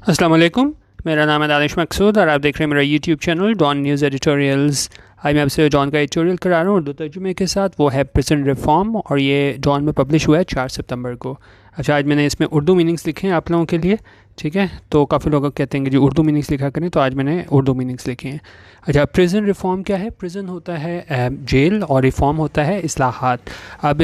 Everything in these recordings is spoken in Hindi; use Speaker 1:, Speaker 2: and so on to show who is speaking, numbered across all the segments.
Speaker 1: अस्सलाम वालेकुम। मेरा नाम है दानिश मकसूद और आप देख रहे हैं मेरा YouTube channel Dawn news editorials. आज मैं आपसे डॉन का एडिटोरियल करा रहा हूँ उर्दू तर्जुमे के साथ। वो है प्रिजन रिफॉर्म और ये डॉन में पब्लिश हुआ है 4 सितंबर को। अच्छा, आज मैंने इसमें उर्दू मीनिंग्स लिखे हैं आप लोगों के लिए, ठीक है। तो काफ़ी लोग कहते हैं कि जी उर्दू मीनिंग्स लिखा करें, तो आज मैंने उर्दू मीनिंग्स लिखे हैं। अच्छा, प्रिजन रिफॉर्म क्या है? प्रिजन होता है जेल और रिफॉर्म होता है इस्लाहात। अब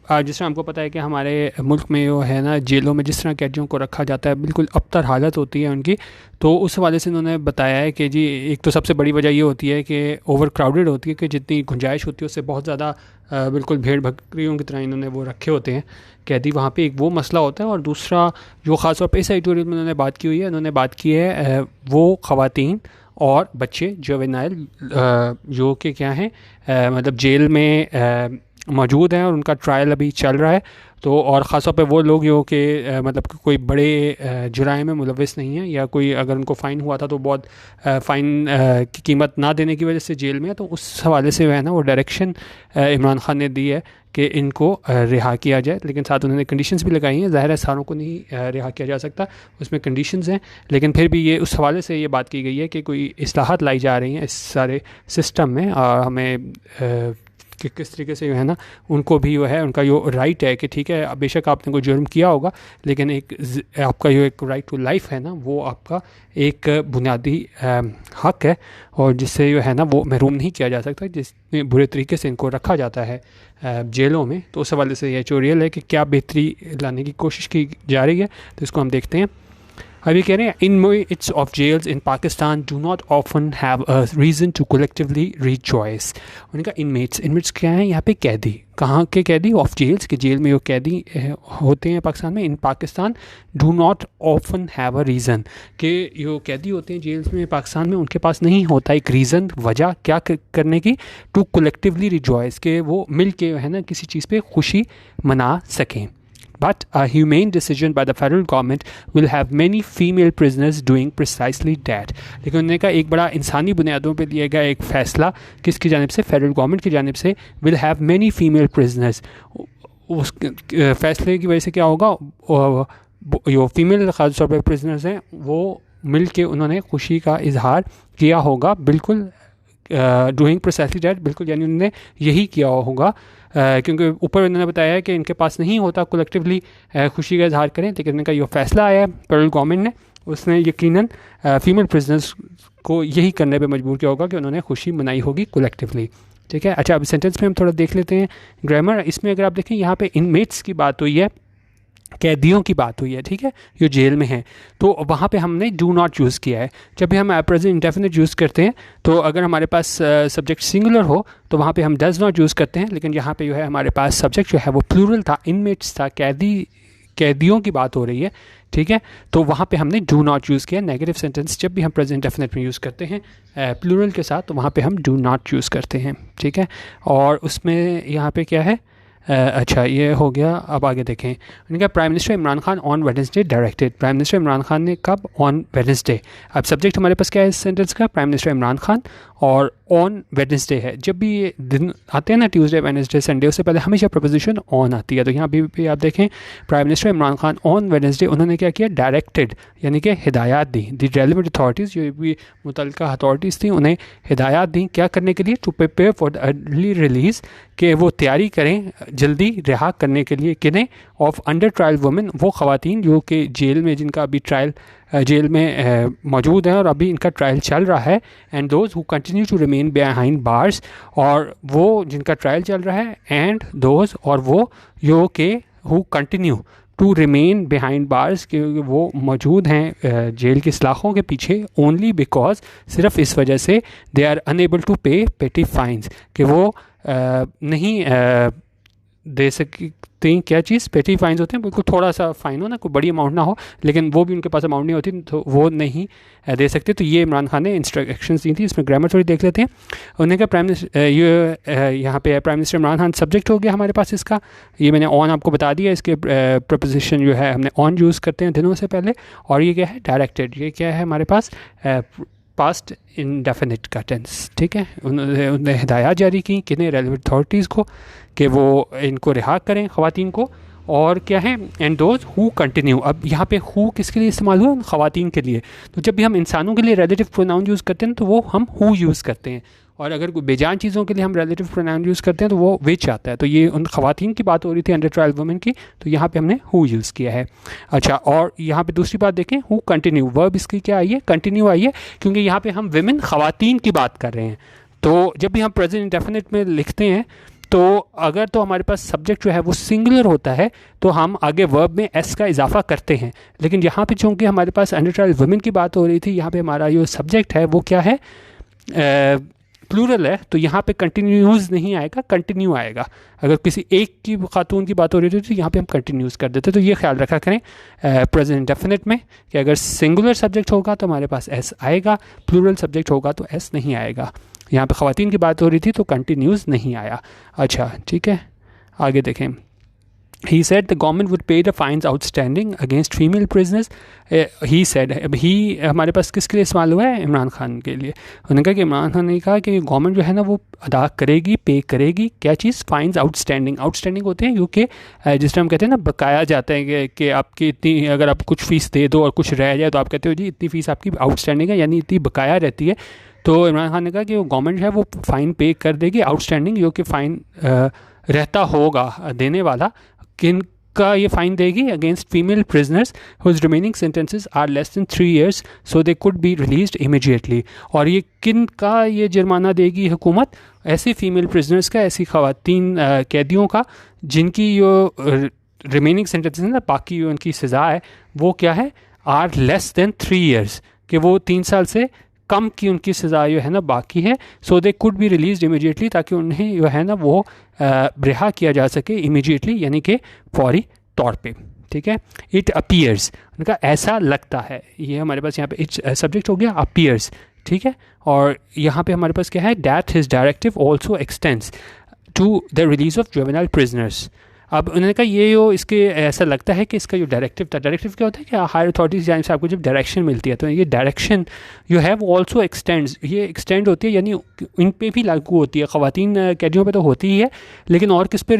Speaker 1: जिस तरह हमको पता है कि हमारे मुल्क में जो है ना, जेलों में जिस तरह कैदियों को रखा जाता है बिल्कुल अबतर हालत होती है उनकी। तो उस हवाले से उन्होंने बताया है कि जी एक तो सबसे बड़ी वजह ये होती है कि ओवर क्राउडेड होती है, कि जितनी गुंजाइश होती है उससे बहुत ज़्यादा बिल्कुल भेड़ बकरियों की तरह इन्होंने वो रखे होते हैं कैदी वहाँ पे। एक वो मसला होता है। और दूसरा जो ख़ास तौर पर इस एडिटोरियल में उन्होंने बात की हुई है, उन्होंने बात की है वो ख़वातीन और बच्चे जुवेनाइल जो कि क्या हैं, मतलब जेल में मौजूद हैं और उनका ट्रायल अभी चल रहा है। तो और ख़ास तौर पे वो लोग जो कि मतलब कि कोई बड़े जुराइम में मुलविस नहीं है, या कोई अगर उनको फ़ाइन हुआ था तो बहुत फ़ाइन की कीमत ना देने की वजह से जेल में है। तो उस हवाले से जो है ना वो डायरेक्शन इमरान खान ने दी है कि इनको रिहा किया जाए। लेकिन साथ उन्होंने कंडीशंस भी लगाई हैं। ज़ाहिर है सारों को नहीं रिहा किया जा सकता, उसमें कंडीशंस हैं। लेकिन फिर भी ये उस हवाले से ये बात की गई है कि कोई इस्लाहात लाई जा रही हैं इस सारे सिस्टम में, और हमें कि किस तरीके से जो है ना उनको भी जो है उनका जो राइट है कि ठीक है बेशक आपने कोई जुर्म किया होगा, लेकिन एक आपका जो एक राइट टू लाइफ है ना, वो आपका एक बुनियादी हक है, और जिससे जो है ना वो महरूम नहीं किया जा सकता, जिसमें बुरे तरीके से इनको रखा जाता है जेलों में। तो उस हवाले से यह एडिटोरियल है कि क्या बेहतरी लाने की कोशिश की जा रही है, तो इसको हम देखते हैं। अभी कह रहे हैं inmates of jails in Pakistan do not often have a reason to collectively rejoice. उनका इनमेट्स क्या है यहाँ पे? कैदी। कहाँ के कैदी? ऑफ जेल्स, के जेल में जो कैदी होते हैं पाकिस्तान में, in Pakistan do not often have a reason, के जो कैदी होते हैं जेल्स में पाकिस्तान में उनके पास नहीं होता एक रीज़न, वजह क्या करने की, टू कलेक्टिवली रिजॉइस, के वो मिल के है ना किसी चीज़ पे खुशी मना सकें। But a humane decision by the federal government will have many female prisoners doing precisely that. लेकिन उन्होंने कहा एक बड़ा इंसानी बुनियादों पे लिया गया एक फ़ैसला किसकी जानिब से? फेडरल गवर्नमेंट की जानिब से। will have many female prisoners, उस फैसले की वजह से क्या होगा, जो फीमेल ख़ास तौर पर प्रिजनर्स हैं वो मिल के उन्होंने खुशी का इजहार किया होगा। बिल्कुल डूइंग प्रिसाइसली डैट, बिल्कुल यानी उन्होंने यही किया होगा, क्योंकि ऊपर उन्होंने बताया है कि इनके पास नहीं होता कलेक्टिवली खुशी का इजहार करें। लेकिन इनका जो फैसला आया है फेडरल गवर्नमेंट ने, उसने यकीनन फीमेल प्रिजनर्स को यही करने पे मजबूर किया होगा कि उन्होंने खुशी मनाई होगी कलेक्टिवली, ठीक है। अच्छा, अब सेंटेंस में हम थोड़ा देख लेते हैं ग्रामर। इसमें अगर आप देखें यहाँ पे इनमेट्स की बात हुई है, कैदियों की बात हुई है, ठीक है, जो जेल में हैं। तो वहाँ पे हमने डू नॉट यूज़ किया है। जब भी हम प्रेजेंट इंडेफिनिट यूज़ करते हैं तो अगर हमारे पास सब्जेक्ट सिंगुलर हो तो वहाँ पे हम डज नॉट यूज़ करते हैं। लेकिन यहाँ पे जो है हमारे पास सब्जेक्ट जो है वो प्लूरल था, इनमेट्स था, कैदियों की बात हो रही है, ठीक है। तो वहाँ पे हमने डू नॉट यूज़ किया। नेगेटिव सेंटेंस जब भी हम प्रेजेंट डेफिनेट में यूज़ करते हैं प्लूरल के साथ, तो वहाँ पे हम डू नॉट यूज़ करते हैं, ठीक है। और उसमें यहाँ पे क्या है, अच्छा ये हो गया। अब आगे देखें, उन्होंने कहा prime minister Imran Khan on Wednesday directed. Prime minister Imran Khan ने कब? On Wednesday. अब सब्जेक्ट हमारे पास क्या है इस सेंटेंस का? प्राइम मिनिस्टर इमरान खान, और ऑन वेडनेसडे है। जब भी ये दिन आते हैं ना, ट्यूसडे वेडनेसडे संडे, उससे पहले हमेशा प्रपोजिशन ऑन आती है। तो यहाँ भी आप देखें prime minister Imran Khan on Wednesday, उन्होंने क्या किया? डायरेक्टेड, यानी कि हिदायत दी। द रेलिवेंट अथॉरिटीज़, जो भी मुतल्लिका अथॉरिटीज़ थी, उन्हें हिदायत दी क्या करने के लिए? To prepare for the early release, कि वो तैयारी करें जल्दी रिहा करने के लिए किन्हें? ऑफ अंडर ट्रायल वुमेन, वो ख़वातीन जो कि जेल में, जिनका अभी ट्रायल जेल में मौजूद हैं और अभी इनका ट्रायल चल रहा है। And those who continue to remain behind bars, और वो जिनका ट्रायल चल रहा है। एंड दोज, और वो जो कि who continue to remain behind bars, क्योंकि वो मौजूद हैं जेल की सलाखों के पीछे। ओनली बिकॉज, सिर्फ इस वजह से, दे आर अनएबल टू पे पेटी फाइन्स, कि वो नहीं दे सकते हैं क्या चीज़? पेटी फाइन्स होते हैं, बिल्कुल थोड़ा सा फ़ाइन हो ना, कोई बड़ी अमाउंट ना हो, लेकिन वो भी उनके पास अमाउंट नहीं होती तो वो नहीं दे सकते। तो ये इमरान खान ने इंस्ट्रक्शंस दी थी। इसमें ग्रामर थोड़ी देख लेते हैं। उन्होंने कहा प्राइम मिनिस्टर, ये यहाँ पे prime minister Imran Khan subject हो गया हमारे पास इसका। ये मैंने ऑन आपको बता दिया, इसके प्रपोजिशन जो है हमने ऑन यूज़ करते हैं दिनों से पहले। और ये क्या है? डायरेक्टेड। ये क्या है हमारे पास? पास्ट इंडेफिनिट का टेंस, ठीक है। उन्होंने हिदायत जारी की किन्हें? रेलेवेंट अथॉरिटीज़ को, कि वो इनको रिहा करें ख़वातीन को। और क्या है, एंड दोज हु कंटिन्यू। अब यहाँ पे हु किसके लिए इस्तेमाल हुआ, ख़वातीन के लिए। तो जब भी हम इंसानों के लिए रिलेटिव प्रोनाउन यूज़ करते हैं तो वो हम हु यूज़ करते हैं, और अगर कोई बेजान चीज़ों के लिए हम रिलेटिव प्रोनाउन यूज़ करते हैं तो वो विच आता है। तो ये उन ख़वातीन की बात हो रही थी, अंडर ट्रायल वुमेन की, तो यहाँ पे हमने हु यूज़ किया है। अच्छा, और यहाँ पे दूसरी बात देखें, हु कंटिन्यू, वर्ब इसकी क्या आई है, कंटिन्यू आई है, क्योंकि यहाँ पे हम विमेन ख़वातीन की बात कर रहे हैं। तो जब भी हम प्रेजेंट इंडेफिनिट में लिखते हैं तो अगर तो हमारे पास सब्जेक्ट जो है वो सिंगुलर होता है तो हम आगे वर्ब में एस का इजाफा करते हैं, लेकिन यहाँ पे चूँकि हमारे पास अंडर ट्रायल वुमेन की बात हो रही थी, यहाँ पे हमारा जो सब्जेक्ट है वो क्या है, प्लूरल है, तो यहाँ पे कंटिन्यूज़ नहीं आएगा, कंटिन्यू आएगा। अगर किसी एक की खातून की बात हो रही थी तो यहाँ पे हम कंटिन्यूज़ कर देते। तो ये ख्याल रखा करें प्रेजेंट इंडेफिनिट में कि अगर सिंगुलर सब्जेक्ट होगा तो हमारे पास एस आएगा, प्लूरल सब्जेक्ट होगा तो एस नहीं आएगा। यहाँ पे ख़वातीन की बात हो रही थी तो कंटिन्यूज़ नहीं आया। अच्छा ठीक है, आगे देखें। He said the government would pay the fines outstanding against female prisoners. He said, अब ही हमारे पास किसके लिए इस्तेमाल हुआ है, इमरान खान के लिए। उन्होंने कहा कि इमरान खान ने कहा कि गवर्नमेंट जो है ना वो अदा करेगी, पे करेगी क्या चीज़, फाइन्स आउटस्टैंडिंग। आउटस्टैंडिंग होते हैं क्योंकि जिस टाइम हम कहते हैं ना बकाया जाता है कि आपकी इतनी, अगर आप कुछ फ़ीस दे दो और कुछ रह जाए तो आप कहते हो जी इतनी फ़ीस आपकी आउटस्टैंडिंग है, यानी इतनी बकाया रहती है। तो इमरान खान ने कहा कि वो गवर्नमेंट जो है वो फ़ाइन पे कर देगी आउटस्टैंडिंग, जो कि फ़ाइन रहता होगा देने वाला। किन का ये फाइन देगी, against female prisoners whose remaining sentences are less than 3 years so they could be released immediately. और ये किन का ये जुर्माना देगी हुकूमत, ऐसी फीमेल प्रिजनर्स का, ऐसी ख़वातीन कैदियों का जिनकी जो रिमेनिंग सेंटेंसेस है ना, बाकी उनकी सज़ा है वो क्या है, आर लेस दैन 3 years, कि वो 3 साल से कम की उनकी सज़ा जो है ना बाकी है। So they could be release immediately, ताकि उन्हें जो है ना वो रिहा किया जा सके इमीडिएटली, यानी कि फौरी तौर पे। ठीक है, इट अपीयर्स, उनका ऐसा लगता है, ये हमारे पास यहाँ पे इट सब्जेक्ट हो गया, अपीयर्स। ठीक है, और यहाँ पे हमारे पास क्या है, that his directive also extends to the release of juvenile prisoners. अब उन्होंने कहा ये जो इसके ऐसा लगता है कि इसका जो डायरेक्टिव था, डायरेक्टिव क्या होता है कि हायर अथॉरिटीज़ जाने से आपको जब डायरेक्शन मिलती है तो ये डायरेक्शन जो है वो ऑल्सो एक्सटेंड्स, ये एक्सटेंड होती है, यानी इन पे भी लागू होती है। ख़वातीन कैदियों पे तो होती ही है, लेकिन और किस पे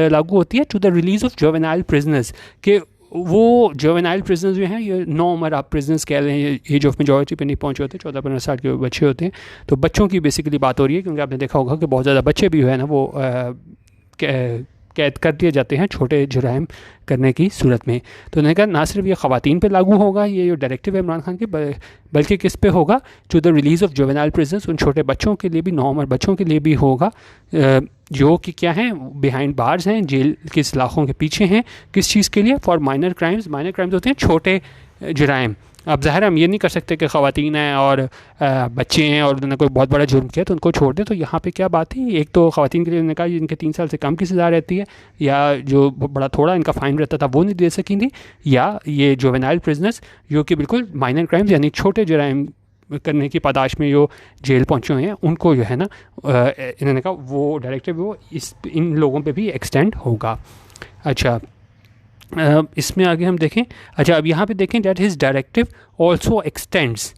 Speaker 1: लागू होती है, to the release of juvenile prisoners, के वो जुवेनाइल प्रिजनर्स जो हैं, ये नो उम्र आप प्रिजनर्स कह रहे हैं, एज ऑफ मेजॉरिटी पे नहीं पहुँचे होते, 14-15 साल के बच्चे होते हैं। तो बच्चों की बेसिकली बात हो रही है, क्योंकि आपने देखा होगा कि बहुत ज़्यादा बच्चे भी जो है ना वो कैद कर दिए जाते हैं छोटे जुराइम करने की सूरत में। तो उन्होंने कहा ना सिर्फ ये ख़वातीन पे लागू होगा ये जो डायरेक्टिव है इमरान खान के, बल्कि किस पे होगा, to the release of juvenile prisoners, उन छोटे बच्चों के लिए भी, 9 उम्र बच्चों के लिए भी होगा, जो कि क्या हैं, बिहाइंड बार्स हैं, जेल के सलाखों के पीछे हैं। किस चीज़ के लिए, for minor crimes. Minor crimes होते हैं छोटे जुराइम। अब ज़ाहिर हम ये नहीं कर सकते कि ख़वातीन हैं और बच्चे हैं और उन्होंने कोई बहुत बड़ा जुर्म किया तो उनको छोड़ दे। तो यहाँ पे क्या बात है, एक तो ख़वातीन के लिए उन्होंने कहा जिनके 3 साल से कम की सज़ा रहती है, या जो बड़ा थोड़ा इनका फ़ाइन रहता था वो नहीं दे सकी थी, या ये जुवेनाइल प्रिजनर्स जो कि बिल्कुल माइनर क्राइम्स यानी छोटे जुराइम करने की पादाश में जो जेल पहुँचे हुए हैं, उनको जो है ना इन्होंने कहा वो डायरेक्टिव वो इन लोगों पर भी एक्सटेंड होगा। अच्छा, इसमें आगे हम देखें। अच्छा, अब यहाँ पे देखें that his directive also x tends.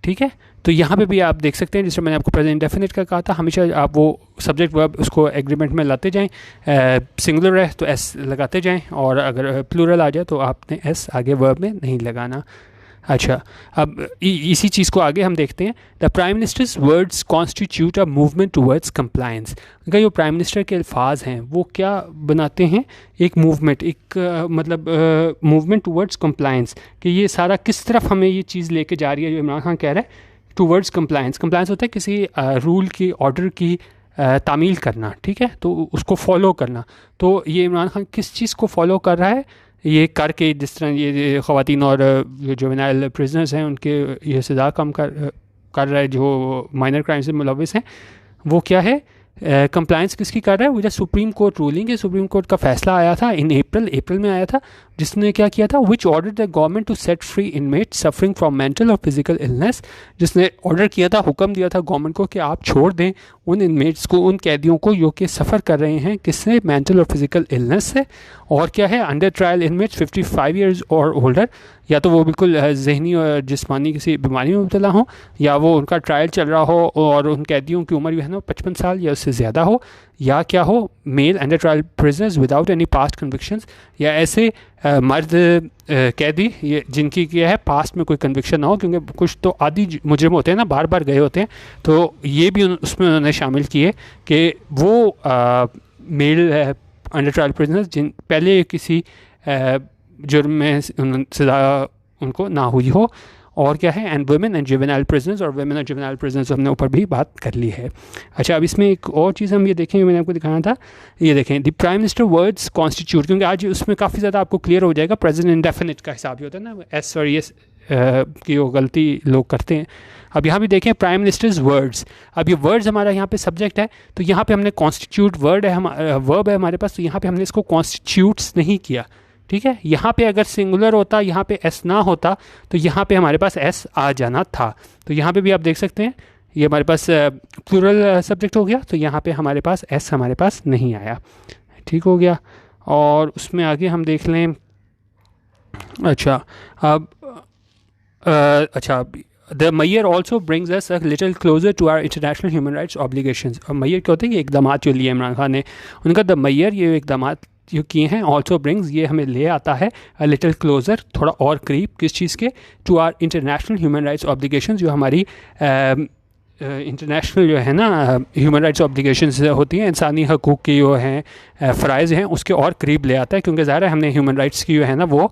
Speaker 1: ठीक है, तो यहाँ पे भी आप देख सकते हैं, जिसमें मैंने आपको प्रेजेंट इंडेफिनिट का कहा था, हमेशा आप वो सब्जेक्ट वर्ब उसको एग्रीमेंट में लाते जाएं। सिंगुलर है तो एस लगाते जाएं, और अगर प्लूरल आ जाए तो आपने एस आगे वर्ब में नहीं लगाना। अच्छा, अब इसी चीज़ को आगे हम देखते हैं। The prime ministers words constitute a movement towards compliance. उनका जो प्राइम मिनिस्टर के अल्फाज हैं वो क्या बनाते हैं, एक मूवमेंट, एक मतलब मूवमेंट टूवर्ड्स कंप्लायंस, कि ये सारा किस तरफ हमें ये चीज़ लेके जा रही है, जो इमरान खान कह रहा है, टूवर्ड्स कंप्लायंस। कंप्लायंस होता है किसी रूल की, ऑर्डर की तामील करना। ठीक है, तो उसको फॉलो करना। तो ये इमरान खान किस चीज़ को फॉलो कर रहा है, ये करके, जिस तरह ये ख़वातीन और जो जुवेनाइल प्रिजनर्स हैं उनके ये सज़ा कम कर रहा है, जो माइनर क्राइम से मुलविस हैं, वो क्या है, कंप्लायंस किसकी कर रहा है, वो सुप्रीम कोर्ट रूलिंग है। सुप्रीम कोर्ट का फैसला आया था इन अप्रैल में आया था, जिसने क्या किया था, which order the government to set free inmates suffering from mental और फिजिकल इलनेस। जिसने ऑर्डर किया था, हुक्म दिया था गवर्नमेंट को कि आप छोड़ दें उन इनमेट्स को, उन कैदियों को जो कि सफ़र कर रहे हैं किससे, मेंटल और फिजिकल इलनेस से। और क्या है, अंडर ट्रायल इनमेट्स 55 ईयर्स और ओल्डर, या तो वो बिल्कुल जहनी और जिस्मानी किसी बीमारी में मुब्तला हो, या वो उनका ट्रायल चल रहा हो और उन कैदियों की उम्र जो है ना 55 साल या उससे ज़्यादा हो, या क्या हो male under trial prisoners without any past convictions, या ऐसे मर्द कैदी ये जिनकी क्या है पास्ट में कोई कन्विक्शन ना हो, क्योंकि कुछ तो आदि मुजरिम होते हैं ना, बार बार गए होते हैं, तो ये भी उसमें उन्होंने शामिल किए कि वो मेल अंडर ट्रायल प्रिजनर्स जिन पहले किसी जुर्म में सज़ा उनको ना हुई हो, और क्या है and women and juvenile prisoners, और वुमेन और जुवेनाइल प्रिजनर्स हमने ऊपर भी बात कर ली है। अच्छा, अब इसमें एक और चीज़ हम ये देखेंगे, मैंने आपको दिखाना था, ये देखें the prime minister words constitute, क्योंकि आज उसमें काफ़ी ज़्यादा आपको क्लियर हो जाएगा प्रेजेंट इंडेफिनिट का हिसाब ही होता है ना, एस और यस की वो गलती लोग करते हैं। अब यहाँ भी देखें प्राइम मिनिस्टर्स वर्ड्स, अब ये वर्ड्स हमारा यहाँ पे सब्जेक्ट है, तो यहाँ पे हमने कॉन्स्टिट्यूट वर्ड है वर्ब है हमारे पास, तो यहाँ पे हमने इसको कॉन्स्टिट्यूट्स नहीं किया, ठीक है। यहाँ पे अगर सिंगुलर होता, यहाँ पे एस ना होता, तो यहाँ पे हमारे पास एस आ जाना था। तो यहाँ पे भी आप देख सकते हैं ये हमारे पास प्लूरल सब्जेक्ट हो गया, तो यहाँ पे हमारे पास एस हमारे पास नहीं आया, ठीक हो गया। और उसमें आगे हम देख लें, अच्छा अब अच्छा the mayor also brings us a little closer to our international human rights obligations. और मैयर क्या होते हैं, ये इकदाम जो लिए इमरान खान ने, उनका द मैयर ये इकदाम जो किए हैं, ऑल्सो ब्रिंग्स ये हमें ले आता है अ लिटिल क्लोजर, थोड़ा और करीब, किस चीज़ के, to our international human rights obligations, जो हमारी इंटरनेशनल जो है ना ह्यूमन राइट्स ऑब्लिगेशंस होती हैं, इंसानी हकूक़ की जो हैं फ़राइज़ हैं, उसके और करीब ले आता है, क्योंकि ज़ाहिर है हमने ह्यूमन राइट्स की जो है ना वो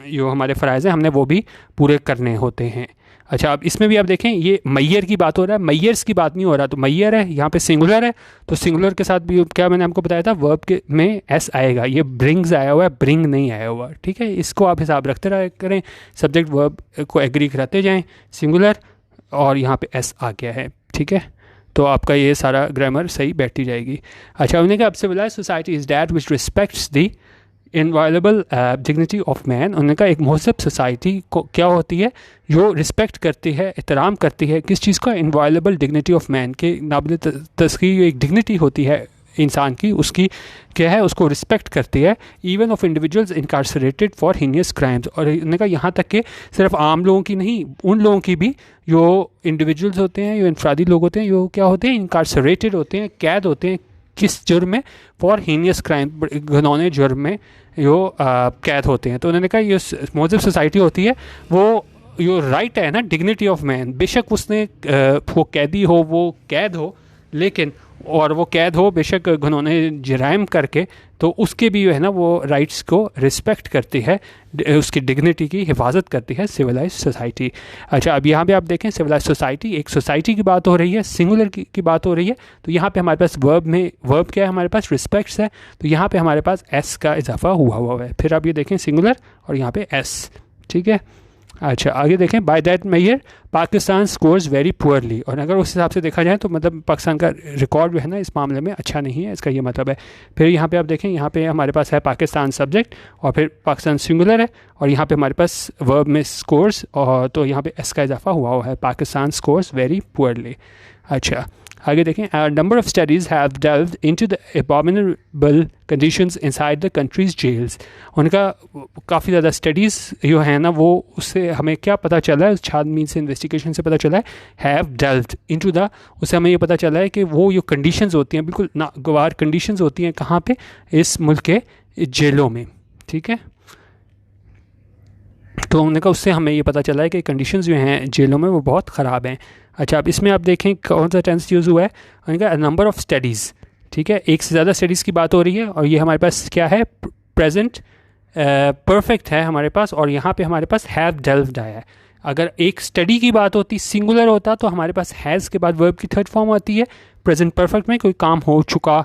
Speaker 1: जो हमारे फ़राइज़ हैं हमने वो भी पूरे करने होते हैं। अच्छा, अब इसमें भी आप देखें ये मैयर की बात हो रहा है, मैयर्स की बात नहीं हो रहा, तो मैयर है यहाँ पे सिंगुलर है, तो सिंगुलर के साथ भी क्या मैंने आपको बताया था वर्ब के में एस आएगा, ये ब्रिंग्स आया हुआ है, ब्रिंग नहीं आया हुआ, ठीक है। इसको आप हिसाब रखते रहा करें, सब्जेक्ट वर्ब को एग्री कराते जाएँ, सिंगुलर और यहाँ पे एस आ गया है, ठीक है, तो आपका ये सारा ग्रामर सही बैठती जाएगी। अच्छा, उन्होंने कहा आपसे बोला society is that which respects the inviolable dignity of man. उन्होंने कहा एक महजब सोसाइटी को क्या होती है, जो रिस्पेक्ट करती है, एहतराम करती है किस चीज़ का, इनवायलेबल डिग्निटी ऑफ मैन, के नाबिल तस्खीर एक डिग्निटी होती है इंसान की, उसकी क्या है, उसको रिस्पेक्ट करती है, even of individuals incarcerated for heinous crimes. और उन्होंने कहा यहाँ तक कि सिर्फ आम लोगों की नहीं, उन लोगों की भी जो इंडिविजुअल्स होते हैं, जो इनफरादी लोग होते हैं, जो क्या होते हैं, इनकार्सरेटेड होते हैं, कैद होते हैं, किस जुर्म में, फॉर हीनियस क्राइम, घिनौने जुर्म में जो कैद होते हैं। तो उन्होंने कहा ये मौजूद सोसाइटी होती है, वो जो राइट है ना डिग्निटी ऑफ मैन, बेशक उसने वो कैदी हो, वो कैद हो, लेकिन और वो कैद हो बेशक घिनौने जराइम करके, तो उसके भी जो है ना वो राइट्स को रिस्पेक्ट करती है, उसकी डिग्निटी की हिफाजत करती है सिविलाइज सोसाइटी। अच्छा, अब यहाँ पे आप देखें सिविलाइज सोसाइटी, एक सोसाइटी की बात हो रही है, सिंगुलर की बात हो रही है, तो यहाँ पे हमारे पास वर्ब में वर्ब क्या है, हमारे पास रिस्पेक्ट्स है, तो यहाँ पे हमारे पास एस का इजाफा हुआ है। फिर आप ये देखें सिंगुलर और यहाँ पे एस, ठीक है। अच्छा, आगे देखें by that mayor Pakistan scores very poorly, और अगर उस हिसाब से देखा जाए तो मतलब पाकिस्तान का रिकॉर्ड जो है ना इस मामले में अच्छा नहीं है, इसका ये मतलब है। फिर यहाँ पे आप देखें, यहाँ पे हमारे पास है पाकिस्तान सब्जेक्ट, और फिर पाकिस्तान सिंगुलर है, और यहाँ पे हमारे पास वर्ब में स्कोर्स, और तो यहाँ पे एस का इजाफा हुआ है, पाकिस्तान स्कोर्स वेरी पुअरली। अच्छा, आगे देखें number of studies have delved into the abominable conditions inside the country's jails. उनका काफ़ी ज़्यादा स्टडीज़ जो है ना वो उससे हमें क्या पता चला है, छानबीन से इन्वेस्टिगेशन से पता चला है, हैव डेल्व्ड इनटू द, उससे हमें ये पता चला है कि वो जो कंडीशंस होती हैं बिल्कुल नागवार कंडीशंस होती हैं, कहाँ पे, इस मुल्क के जेलों में, ठीक है। तो उन्होंने कहा उससे हमें ये पता चला है कि कंडीशंस जो हैं जेलों में वो बहुत ख़राब हैं। अच्छा, अब इसमें आप देखें कौन सा टेंस यूज़ हुआ है, उन्होंने कहा नंबर ऑफ़ स्टडीज़, ठीक है, एक से ज़्यादा स्टडीज़ की बात हो रही है, और ये हमारे पास क्या है, प्रेजेंट परफेक्ट है हमारे पास, और यहाँ पे हमारे पास हैव डेल्व्ड आया है। अगर एक स्टडी की बात होती, सिंगुलर होता, तो हमारे पास हैज़ के बाद वर्ब की थर्ड फॉर्म आती है। प्रेजेंट परफेक्ट में कोई काम हो चुका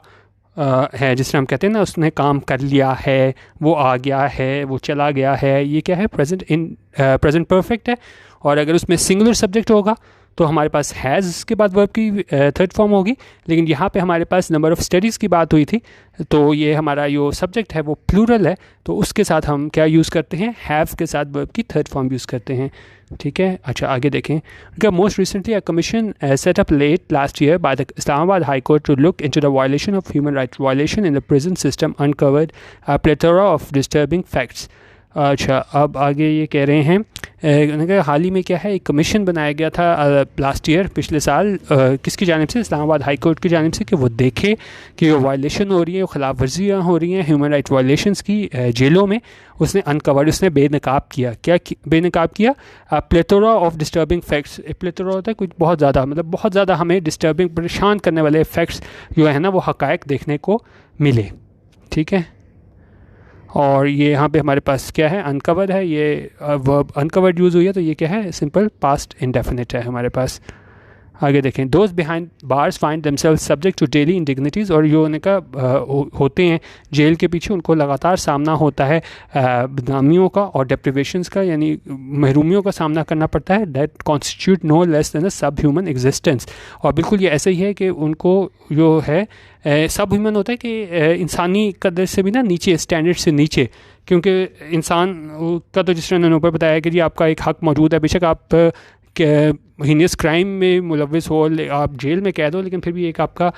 Speaker 1: है, जिसमें हम कहते हैं ना उसने काम कर लिया है, वो आ गया है, वो चला गया है, ये क्या है, प्रेजेंट परफेक्ट है। और अगर उसमें सिंगुलर सब्जेक्ट होगा तो हमारे पास हैज़ के बाद वर्ब की थर्ड फॉर्म होगी, लेकिन यहाँ पे हमारे पास नंबर ऑफ़ स्टडीज़ की बात हुई थी, तो ये हमारा जो सब्जेक्ट है वो प्लूरल है, तो उसके साथ हम क्या यूज़ करते हैं, हैव के साथ वर्ब की थर्ड फॉर्म यूज़ करते हैं, ठीक है। अच्छा, आगे देखें, most recently a commission set up late last year by the Islamabad high court to look into the violation of human rights violation in the prison system uncovered a plethora of disturbing facts. अच्छा, अब आगे ये कह रहे हैं उन्होंने कहा हाल ही में क्या है, एक कमीशन बनाया गया था लास्ट ईयर, पिछले साल, किसकी जानिब से, इस्लामाबाद हाई कोर्ट की जानिब से, कि वो देखे कि वो वायलेशन हो रही है, खिलाफ वर्जियाँ हो रही हैं ह्यूमन राइट वायलेशंस की जेलों में। उसने अनकवर्ड, उसने बेनकाब किया, क्या बेनकाब किया, plethora of disturbing facts. Plethora होता है कुछ बहुत ज़्यादा, मतलब बहुत ज़्यादा हमें डिस्टर्बिंग, परेशान करने वाले फैक्ट्स जो है ना, वो हक़ाइक़ देखने को मिले। ठीक है, और ये यहाँ पे हमारे पास क्या है, अनकवर्ड है, ये वर्ब अनकवर्ड यूज़ हुई है, तो ये क्या है, सिंपल पास्ट इंडेफिनिट है हमारे पास। आगे देखें, those behind bars find themselves subject to daily indignities, और जो उनका होते हैं जेल के पीछे, उनको लगातार सामना होता है बदनामियों का और डेप्रिवेशंस का, यानी महरूमियों का सामना करना पड़ता है। That constitute no less than a sub human existence, और बिल्कुल ये ऐसे ही है कि उनको जो है सब ह्यूमन होता है कि इंसानी कदर से भी ना नीचे, स्टैंडर्ड से नीचे, क्योंकि इंसान का तो जिस तरह उन्होंने ऊपर बताया कि जी आपका एक हक़ मौजूद है, बेशक आप हीनियस क्राइम में मुलविस हो, आप जेल में कैद हो, लेकिन फिर भी एक आपका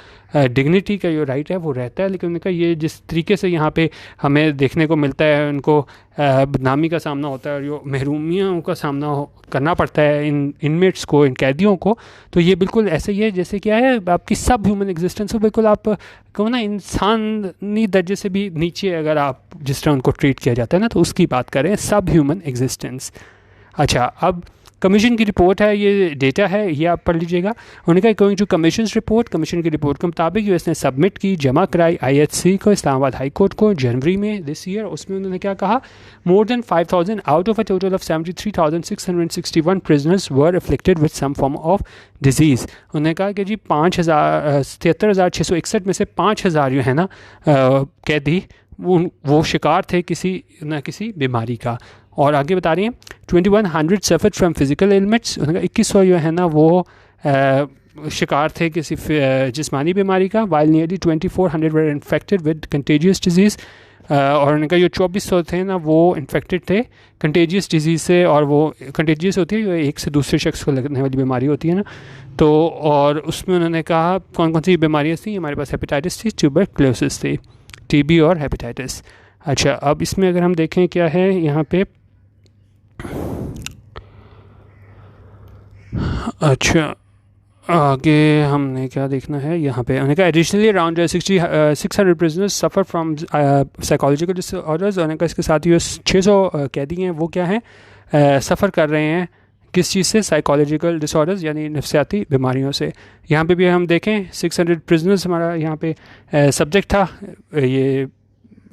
Speaker 1: डिग्निटी का जो राइट है वो रहता है। लेकिन उनका ये जिस तरीके से यहाँ पे हमें देखने को मिलता है, उनको बदनामी का सामना होता है और जो महरूमियों का सामना करना पड़ता है इन इनमेट्स को, इन कैदियों को, तो ये बिल्कुल ऐसे ही है जैसे क्या है, आपकी सब ह्यूमन एग्जिस्टेंस हो, बिल्कुल आप कहो ना इंसानी दर्जे से भी नीचे अगर आप जिस तरह उनको ट्रीट किया जाता है ना, तो उसकी बात करें, सब ह्यूमन एग्जिस्टेंस। अच्छा, अब कमीशन की रिपोर्ट है, ये डेटा है, ये आप पढ़ लीजिएगा। उन्होंने कहा going to commission report, commission की रिपोर्ट के मुताबिक जो इसने सबमिट की, जमा कराई IHC को, इस्लामाबाद हाई कोर्ट को, जनवरी में दिस ईयर। उसमें उन्होंने क्या कहा, more than 5000 out of a total of 73,661 prisoners were afflicted with some form of disease. उन्होंने कहा कि जी 73,661 में से 5,000 जो है ना कैदी वो शिकार थे किसी न किसी बीमारी का। और आगे बता रही हैं 2100 सफ़र्ड फ्रॉम फिजिकल एलिमेंट्स, 2100 जो है ना वो शिकार थे किसी जिस्मानी बीमारी का, while nearly 2400 were infected with contagious disease, और उनका जो 2400 थे ना वो इन्फेक्टेड थे कंटेजियस डिजीज़ से, और वो कंटेजियस होती है जो एक से दूसरे शख्स को लगने वाली बीमारी होती है ना, तो और उसमें उन्होंने कहा कौन कौन सी बीमारियाँ थी, हमारे पास हेपेटाइटिस थी, ट्यूबरक्लोसिस थी, TB और हेपेटाइटिस। अच्छा, अब इसमें अगर हम देखें क्या है यहाँ पे, अच्छा आगे हमने क्या देखना है यहाँ पे, उन्होंने कहा additionally around 600 prisoners suffer from psychological disorders, उन्होंने कहा इसके साथ ही 600 कैदी हैं वो क्या हैं, सफ़र कर रहे हैं किस चीज़ से, साइकोलॉजिकल डिसऑर्डर्स यानी नफ्सियाती बीमारियों से। यहाँ पे भी हम देखें 600 प्रिजनर्स हमारा यहाँ पे सब्जेक्ट था, ये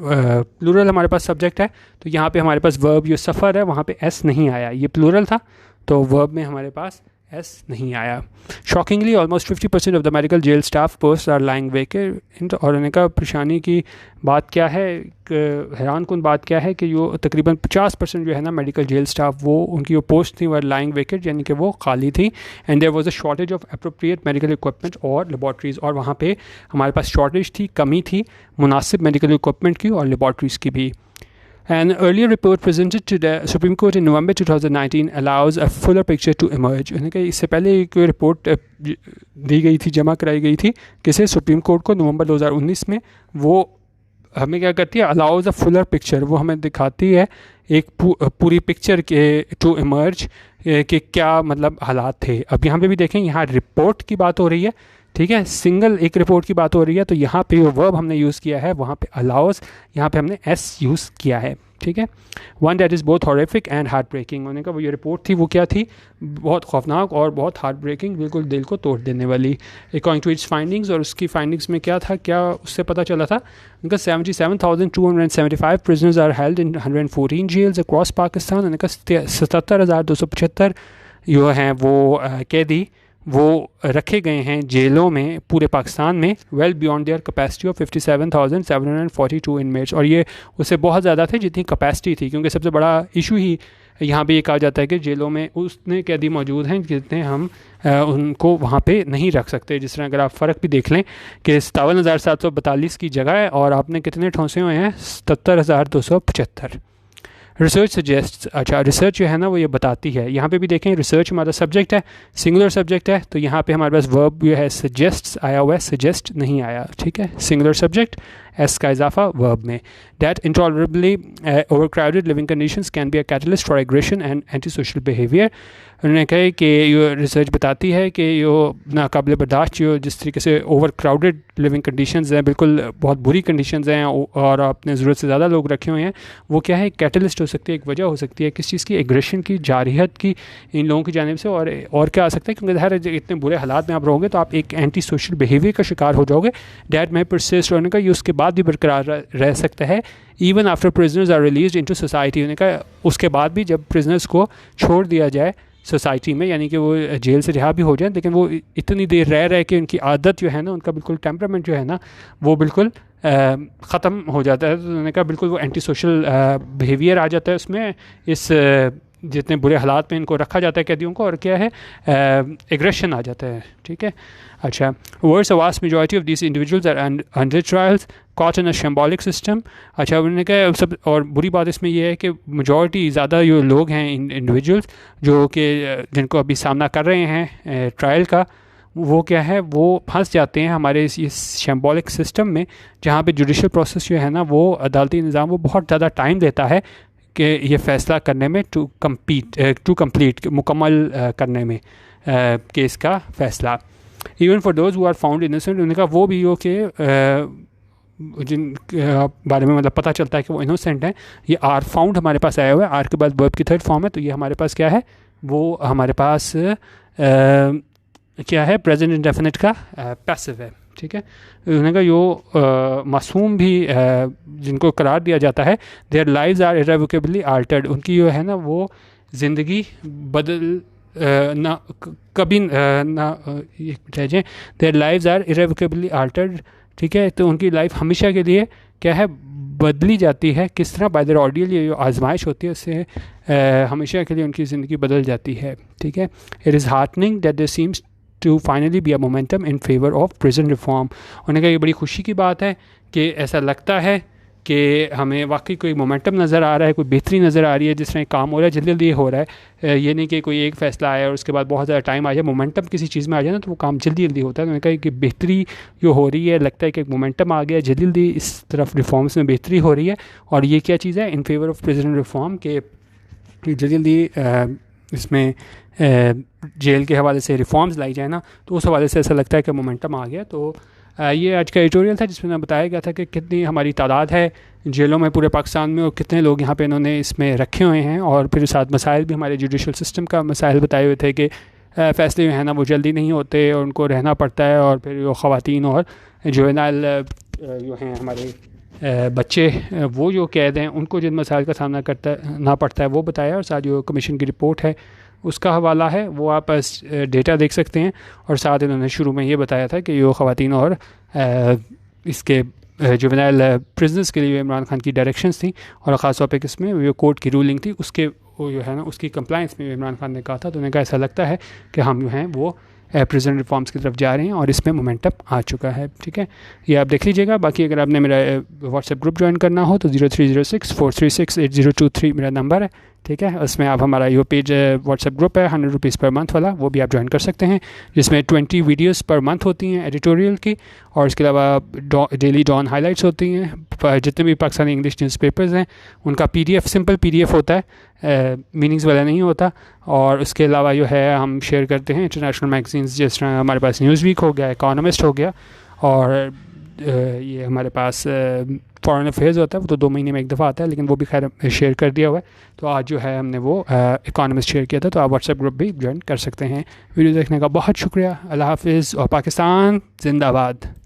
Speaker 1: प्लूरल हमारे पास सब्जेक्ट है, तो यहाँ पे हमारे पास वर्ब जो सफ़र है वहाँ पे S नहीं आया, ये प्लूरल था तो वर्ब में हमारे पास S नहीं आया। Shockingly almost 50% of the medical jail staff post are lying vacant, और उन्होंने कहा परेशानी की बात क्या है, हैरान कुन बात क्या है कि जो तकरीबन 50% जो है ना मेडिकल जेल स्टाफ वो उनकी जो पोस्ट थी वो लाइंग वेकेंट, यानी कि वो खाली थी। And there was a shortage of appropriate medical equipment और लेबॉर्ट्रीज़, और वहाँ पे हमारे पास शॉर्टेज थी, कमी थी मुनासिब मेडिकल इक्विपमेंट की और लेबॉर्ट्रीज़ की भी। An earlier report presented to the Supreme Court in November 2019 allows a fuller picture to emerge. उन्होंने कहा इससे पहले एक रिपोर्ट दी गई थी, जमा कराई गई थी किसे, सुप्रीम कोर्ट को, नवंबर 2019 में। वो हमें क्या करती है, अलाउज अ फुलर पिक्चर, वो हमें दिखाती है एक पूरी पिक्चर के टू इमर्ज कि क्या मतलब हालात थे। अब यहाँ पे भी देखें, यहाँ रिपोर्ट की बात हो रही है, ठीक है, सिंगल एक रिपोर्ट की बात हो रही है, तो यहाँ पे वर्ब हमने यूज़ किया है, वहाँ पे अलाउज, यहाँ पे हमने S यूज़ किया है, ठीक है। One that is both horrific and heart breaking, उन्होंने कहा वो ये रिपोर्ट थी वो क्या थी, बहुत खौफनाक और बहुत हार्ट ब्रेकिंग, बिल्कुल दिल को तोड़ देने वाली। अकॉर्डिंग टू इट्स फाइंडिंग्स, और उसकी फाइंडिंग्स में क्या था, क्या उससे पता चला था, उनका 77,275 prisoners are held in 114 jails across Pakistan. उनका 77,275 जो हैं वो कैदी वो रखे गए हैं जेलों में पूरे पाकिस्तान में, well beyond their capacity of 57,742 inmates, और ये उससे बहुत ज़्यादा थे जितनी कैपेसिटी थी, क्योंकि सबसे बड़ा इशू ही यहाँ पे ये कहा जाता है कि जेलों में उतने कैदी मौजूद हैं जितने हम उनको वहाँ पे नहीं रख सकते। जिस तरह अगर आप फ़र्क भी देख लें कि 57,742 की जगह है और आपने कितने ठोंसे हुए हैं, 77,275। रिसर्च सजेस्ट, अच्छा रिसर्च जो है ना वो ये बताती है, यहाँ पे भी देखें रिसर्च हमारा सब्जेक्ट है, सिंगुलर सब्जेक्ट है, तो यहाँ पे हमारे पास वर्ब जो है सजेस्ट आया हुआ है, सजेस्ट नहीं आया, ठीक है, सिंगुलर सब्जेक्ट एस का इजाफा वर्ब में। That intolerably overcrowded living conditions can be a catalyst for aggression and antisocial behaviour. उन्होंने कहा कि ये रिसर्च बताती है कि यो नाकाबिल बर्दाश्त जो जिस तरीके से ओवर क्राउडेड लिविंग कंडीशंस हैं, बिल्कुल बहुत बुरी कंडीशंस हैं और आपने ज़रूरत से ज़्यादा लोग रखे हुए हैं, वो क्या है, कैटलिस्ट हो सकती है, एक वजह हो सकती है किस चीज़ की, एग्रेशन की, जारहियत की इन लोगों की जानिब से। और क्या आ सकता है, क्योंकि ज़ाहिर है इतने बुरे हालात में आप रहोगे तो आप एक एंटी सोशल बिहेवियर का शिकार हो जाओगे। डैट में परसिस्ट होने का ये उसके बाद भी बरकरार रह सकता है, even after prisoners are released into society. होने का उसके बाद भी जब प्रिजनर्स को छोड़ दिया जाए सोसाइटी में, यानी कि वो जेल से रिहा भी हो जाए, लेकिन वो इतनी देर रह के उनकी आदत जो है ना, उनका बिल्कुल टेम्परामेंट जो है ना, वो बिल्कुल ख़त्म हो जाता है। तो उन्होंने कहा बिल्कुल वो एंटी सोशल बिहेवियर आ जाता है उसमें, इस जितने बुरे हालात में इनको रखा जाता है कैदियों को, और क्या है, एग्रेशन आ जाता है। ठीक है, अच्छा, words a vast majority of this individuals are under trials caught in a shambolic system. अच्छा, उन्होंने कहा सब, और बुरी बात इसमें यह है कि मेजॉरिटी ज़्यादा जो लोग हैं इंडिविजुअल्स जो कि जिनको अभी सामना कर रहे हैं ट्रायल का, वो क्या है, वो फंस जाते हैं हमारे इस शैम्बॉलिक सिस्टम में, जहाँ पे जुडिशल प्रोसेस जो है ना, वो अदालती निज़ाम वो बहुत ज़्यादा टाइम देता है कि ये फ़ैसला करने में, टू कंप्लीट मुकम्मल करने में केस का फ़ैसला। Even for those who are found innocent, उनका वो भी हो कि जिन बारे में मतलब पता चलता है कि वो इनोसेंट हैं, ये आर फाउंड हमारे पास आया हुआ है, आर के बाद वर्ब की थर्ड फॉर्म है, तो ये हमारे पास क्या है, वो हमारे पास क्या है, प्रेजेंट इंडेफिनिट का पैसिव है। ठीक है, उन्होंने कहा यो मासूम भी जिनको करार दिया जाता है, there lives are irrevocably altered, उनकी जो है ना वो ज़िंदगी बदल ना कभी ना एक minute, their lives are irrevocably altered. ठीक है, तो उनकी लाइफ हमेशा के लिए क्या है, बदली जाती है। किस तरह, बाय द ऑर्डियल, ये जो आजमाइश होती है उससे हमेशा के लिए उनकी ज़िंदगी बदल जाती है। ठीक है, it is heartening that there seems to finally be a momentum in favour of prison reform. उन्होंने कहा ये बड़ी खुशी की बात है कि ऐसा लगता है कि हमें वाकई कोई मोमेंटम नज़र आ रहा है, कोई बेहतरी नज़र आ रही है, जिस तरह काम हो रहा है जल्दी जल्दी हो रहा है। ये नहीं कि कोई एक फ़ैसला आया और उसके बाद बहुत ज़्यादा टाइम आ जाए, मोमेंटम किसी चीज़ में आ जाए ना, तो वो काम जल्दी जल्दी होता है। उन्होंने कहा कि बेहतरी जो हो रही है, लगता है कि एक मोमेंटम आ गया, जल्दी जल्दी इस तरफ रिफॉर्म्स में बेहतरी हो रही है। और ये क्या चीज़ है, इन फेवर ऑफ प्रिजन रिफॉर्म, के जल्दी जल्दी इसमें जेल के हवाले से रिफॉर्म्स लाई जाए ना, तो उस हवाले से ऐसा लगता है कि मोमेंटम आ गया। तो ये आज का एडिटोरियल था जिसमें बताया गया था कि कितनी हमारी तादाद है जेलों में पूरे पाकिस्तान में, और कितने लोग यहाँ पे इन्होंने इसमें रखे हुए हैं, और फिर साथ मसाइल भी हमारे जुडिशल सिस्टम का मसाइल बताए हुए थे कि फ़ैसले जो है ना वो जल्दी नहीं होते और उनको रहना पड़ता है, और फिर वो ख़वातीन और जुवेनाइल जो हैं हमारे बच्चे, वो जो कैद हैं, उनको जिन मसाइल का सामना करना पड़ता है वो बताया, और साथ जो कमीशन की रिपोर्ट है उसका हवाला है, वो आप डेटा देख सकते हैं। और साथ इन्होंने शुरू में ये बताया था कि ये ख़वातीन और इसके जुवेनाइल प्रिजनर्स के लिए इमरान खान की डायरेक्शंस थी, और ख़ास तौर पे किसमें जो कोर्ट की रूलिंग थी उसके वो जो है ना उसकी कंप्लाइंस में इमरान खान ने कहा था। तो उन्हें कहा ऐसा लगता है कि हम जो हैं वो प्रिजन रिफॉर्म्स की तरफ जा रहे हैं और इसमें मोमेंटम आ चुका है। ठीक है, ये आप देख लीजिएगा। बाकी अगर आपने मेरा व्हाट्सएप ग्रुप ज्वाइन करना हो तो 0306436823 मेरा नंबर है। ठीक है, उसमें आप हमारा यो पेज व्हाट्सएप ग्रुप है 100 रुपीज़ पर मंथ वाला, वो भी आप ज्वाइन कर सकते हैं, जिसमें 20 वीडियोस पर मंथ होती हैं एडिटोरियल की, और इसके अलावा डेली डॉन हाइलाइट्स होती हैं। जितने भी पाकिस्तानी इंग्लिश न्यूज़पेपर्स हैं उनका PDF सिंपल PDF होता है, मीनिंग्स वाला नहीं होता। और उसके अलावा जो है हम शेयर करते हैं इंटरनेशनल मैगजीन्स, जिस तरह हमारे पास न्यूज़ वीक हो गया, इकोनॉमिस्ट हो गया, और ये हमारे पास फॉरेन अफेयर्स होता है, वो तो 2 महीने में एक दफ़ा आता है, लेकिन वो भी खैर शेयर कर दिया हुआ है। तो आज जो है हमने वो इकोनॉमिस्ट शेयर किया था, तो आप व्हाट्सएप ग्रुप भी ज्वाइन कर सकते हैं। वीडियो देखने का बहुत शुक्रिया। अल्लाह हाफिज़ और पाकिस्तान जिंदाबाद।